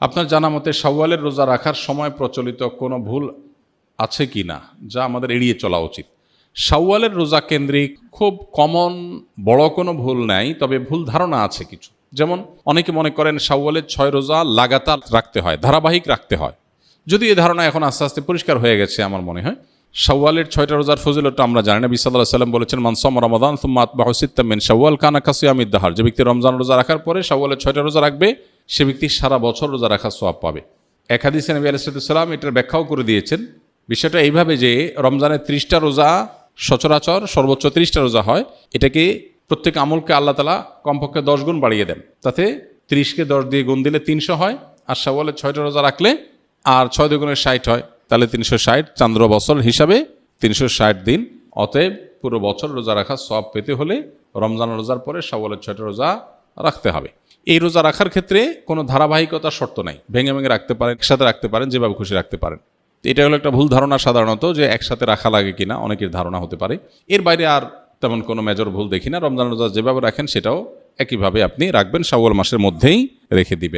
আপনার জানা মতে শাওয়ালের রোজা রাখার সময় প্রচলিত কোনো ভুল আছে কি না, যা আমাদের এড়িয়ে চলা উচিত? শাওয়ালের রোজা কেন্দ্রিক খুব কমন বড় কোনো ভুল নাই, তবে ভুল ধারণা আছে কিছু। যেমন অনেকে মনে করেন শাওয়ালের 6 রোজা লাগাতার রাখতে হয়, ধারাবাহিক রাখতে হয়। যদি এই ধারণা এখন আস্তে আস্তে পরিষ্কার হয়ে গেছে আমার মনে হয়। শাওয়ালের 6টা রোজার ফজিলতটা আমরা জানি। নবী সাল্লাল্লাহু আলাইহি ওয়াসাল্লাম বলেছেন, মান সামা রমাদান সুম্মা আতবাহু সিত্তাম মিন শাওয়াল কানা কাসিয়ামিদ দাহর। যে ব্যক্তি রমজান রোজা রাখার পরে শাওয়ালের 6টা রোজা রাখবে, সে ব্যক্তি সারা বছর রোজা রাখার সওয়াব পাবে। এক হাদিসে নবী আলাইহিস সালাম এটার ব্যাখ্যাও করে দিয়েছেন। বিষয়টা এইভাবে যে রমজানের 30টা রোজা সচরাচর সর্বোচ্চ 30টা রোজা হয়, এটাকে প্রত্যেক আমলকে আল্লাহ তাআলা কমপক্ষে 10 গুণ বাড়িয়ে দেন। তাতে 30কে 10 দিয়ে গুণ দিলে 300 হয়, আর শাওয়ালের 6টা রোজা রাখলে আর 6 দুগুণে 60 হয়, তাহলে 360, চান্দ্র বছর হিসাবে 360 দিন। অতএব পুরো বছর রোজা রাখার সওয়াব পেতে হলে রমজান রোজার পরে শাওয়ালের 6টা রোজা রাখতে হবে। এই রোজা রাখার ক্ষেত্রে কোনো ধারাবাহিকতার শর্ত নাই, ভেঙে ভেঙে রাখতে পারেন, একসাথে রাখতে পারেন, যেভাবে খুশি রাখতে পারেন। এটা হলো একটা ভুল ধারণা সাধারণত, যে একসাথে রাখা লাগে কিনা অনেকের ধারণা হতে পারে। এর বাইরে আর তেমন কোনো মেজর ভুল দেখি না। রমজান রোজা যেভাবে রাখেন সেটাও একইভাবে আপনি রাখবেন, শাওয়াল মাসের মধ্যেই রেখে দিবেন।